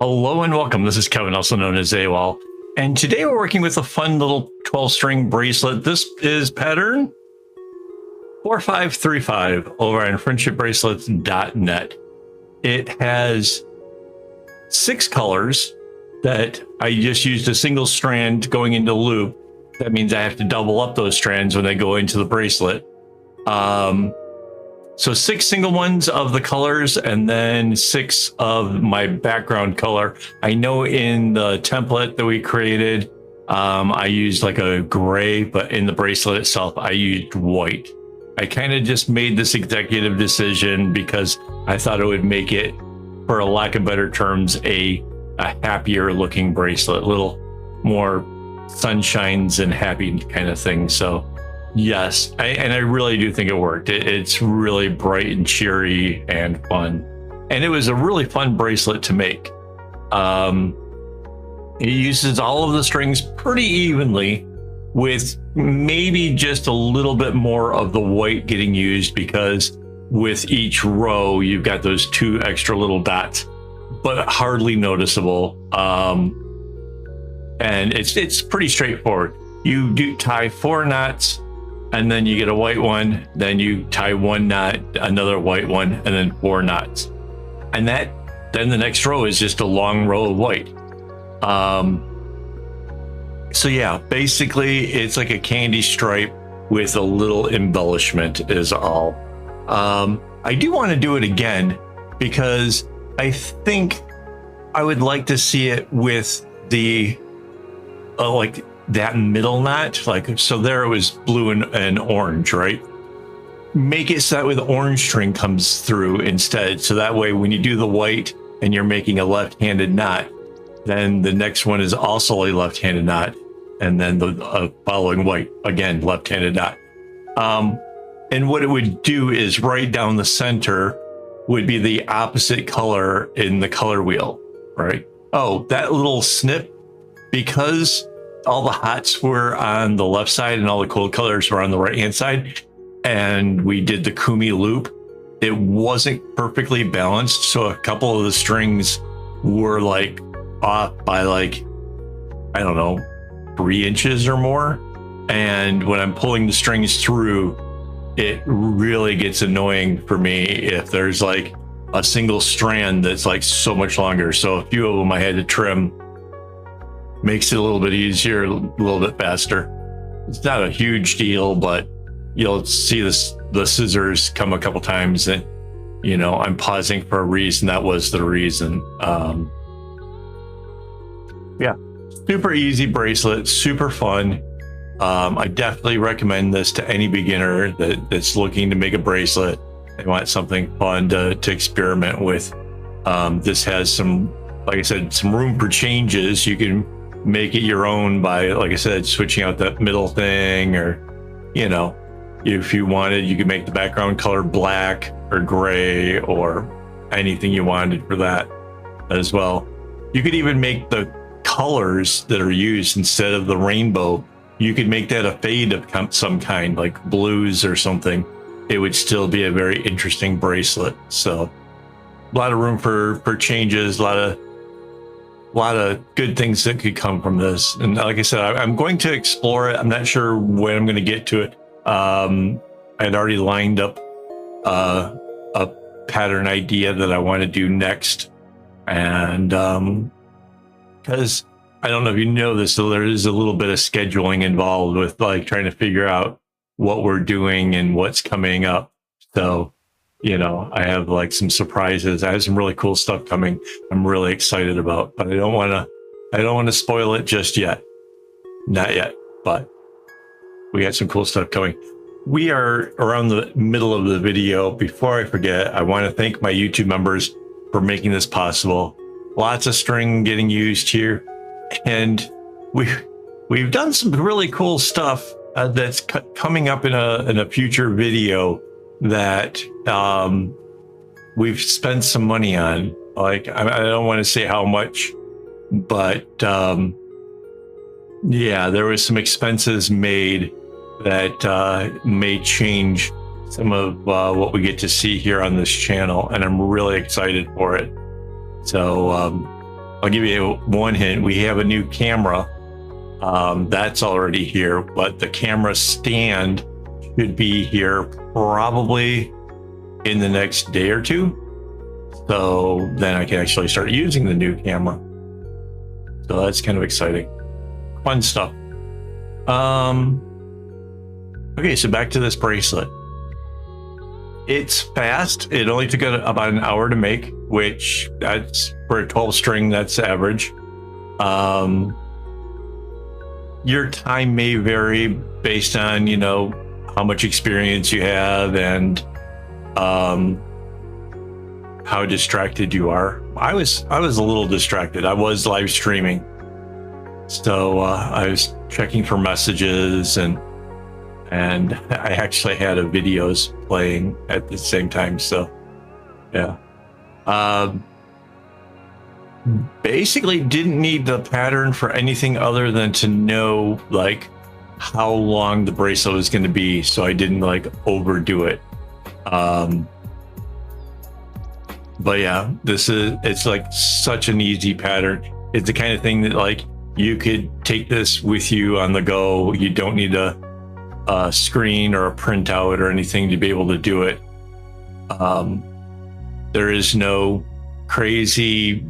Hello and welcome. This is Kevin, also known as AWOL. And today we're working with a fun little 12-string bracelet. This is pattern 4535 over on friendshipbracelets.net. It has 6 colors that I just used a single strand going into loop. That means I have to double up those strands when they go into the bracelet. So 6 single ones of the colors and then 6 of my background color. I know in the template that we created, I used like a gray, but in the bracelet itself, I used white. I kind of just made this executive decision because I thought it would make it, for a lack of better terms, a happier looking bracelet, a little more sunshines and happy kind of thing. So yes, I really do think it worked. It's really bright and cheery and fun. And it was a really fun bracelet to make. It uses all of the strings pretty evenly, with maybe just a little bit more of the white getting used because with each row, you've got those 2 extra little dots, but hardly noticeable. And it's pretty straightforward. You do tie 4 knots, and then you get a white one, then you tie 1 knot, another white one, and then 4 knots. And then the next row is just a long row of white. So yeah, basically it's like a candy stripe with a little embellishment is all. I do want to do it again because I think I would like to see it with the, like, that middle knot, like, so there it was blue and orange, right? Make it so that way the orange string comes through instead. So that way when you do the white and you're making a left-handed knot, then the next one is also a left-handed knot, and then the following white, again, left-handed knot. And what it would do is right down the center would be the opposite color in the color wheel, right? Oh, that little snip, because all the hots were on the left side and all the cold colors were on the right hand side, and we did the kumi loop, it wasn't perfectly balanced. So a couple of the strings were like off by like, I don't know, 3 inches or more. And when I'm pulling the strings through, it really gets annoying for me if there's like a single strand that's like so much longer. So a few of them I had to trim. Makes it a little bit easier, a little bit faster. It's not a huge deal, but you'll see the scissors come a couple times, and you know, I'm pausing for a reason. That was the reason. Yeah, super easy bracelet, super fun. I definitely recommend this to any beginner that's looking to make a bracelet. They want something fun to experiment with. This has some, like I said, some room for changes. You can make it your own by, like I said, switching out that middle thing, or, you know, if you wanted, you could make the background color black or gray or anything you wanted for that as well. You could even make the colors that are used instead of the rainbow. You could make that a fade of some kind, like blues or something. It would still be a very interesting bracelet. So a lot of room for changes, a lot of good things that could come from this. And like I said, I'm going to explore it. I'm not sure when I'm going to get to it. I'd already lined up a pattern idea that I want to do next. And because I don't know if you know this, so there is a little bit of scheduling involved with like trying to figure out what we're doing and what's coming up. So, you know, I have like some surprises. I have some really cool stuff coming. I'm really excited about, but I don't want to spoil it just yet. Not yet, but we got some cool stuff coming. We are around the middle of the video. Before I forget, I want to thank my YouTube members for making this possible. Lots of string getting used here, and we've done some really cool stuff that's coming up in a future video that we've spent some money on. Like, I don't want to say how much, but yeah, there was some expenses made that may change some of what we get to see here on this channel, and I'm really excited for it. So I'll give you one hint. We have a new camera. That's already here, but the camera stand should be here probably in the next day or two. So then I can actually start using the new camera. So that's kind of exciting. Fun stuff. Okay, so back to this bracelet. It's fast. It only took about an hour to make, which that's for a 12 string, that's average. Your time may vary based on, you know, how much experience you have and how distracted you are. I was a little distracted. I was live streaming. So I was checking for messages and I actually had a videos playing at the same time. So yeah. Basically didn't need the pattern for anything other than to know like how long the bracelet was going to be, so I didn't like overdo it. But yeah, it's like such an easy pattern. It's the kind of thing that like you could take this with you on the go. You don't need a screen or a printout or anything to be able to do it. There is no crazy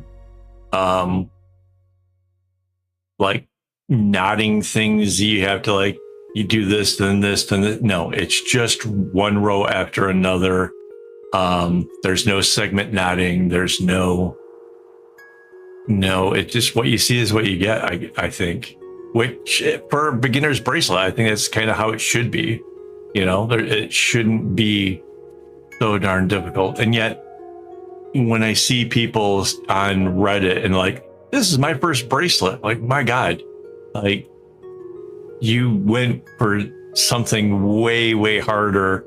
like knotting things you have to like, you do this then this then this. No, it's just one row after another. There's no segment knotting. There's no, it's just what you see is what you get. I think, which for a beginner's bracelet, I think that's kind of how it should be. You know, it shouldn't be so darn difficult. And yet when I see people on Reddit and like, this is my first bracelet, like, my God, like you went for something way, way harder,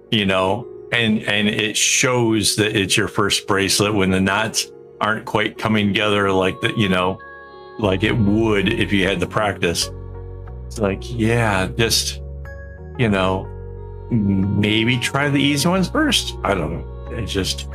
you know, and it shows that it's your first bracelet when the knots aren't quite coming together like that, you know, like it would if you had the practice. It's like, yeah, just, you know, maybe try the easy ones first. I don't know. It's just,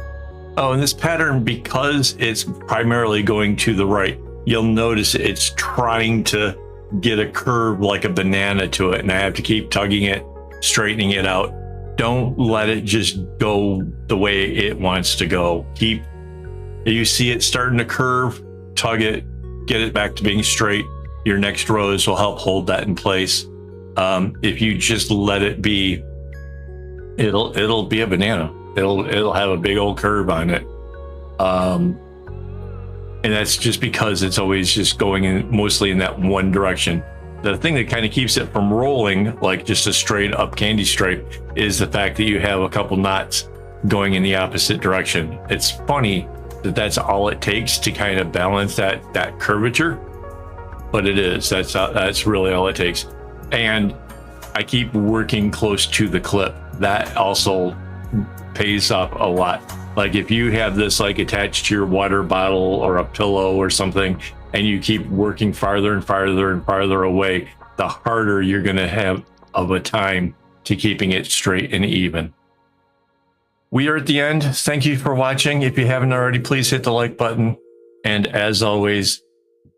oh, and this pattern, because it's primarily going to the right, you'll notice it's trying to get a curve like a banana to it, and I have to keep tugging it, straightening it out. Don't let it just go the way it wants to go. If you see it starting to curve, tug it, get it back to being straight. Your next rows will help hold that in place. If you just let it be, it'll be a banana. It'll have a big old curve on it. And that's just because it's always just going in mostly in that one direction. The thing that kind of keeps it from rolling like just a straight up candy stripe is the fact that you have a couple knots going in the opposite direction. It's funny that that's all it takes to kind of balance that curvature, but it is. That's really all it takes. And I keep working close to the clip. That also pays off a lot. Like if you have this like attached to your water bottle or a pillow or something, and you keep working farther and farther and farther away, the harder you're going to have of a time to keeping it straight and even. We are at the end. Thank you for watching. If you haven't already, please hit the like button. And as always,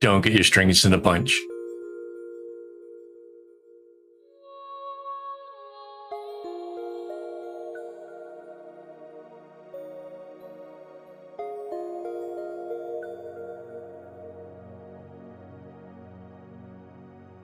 don't get your strings in a bunch.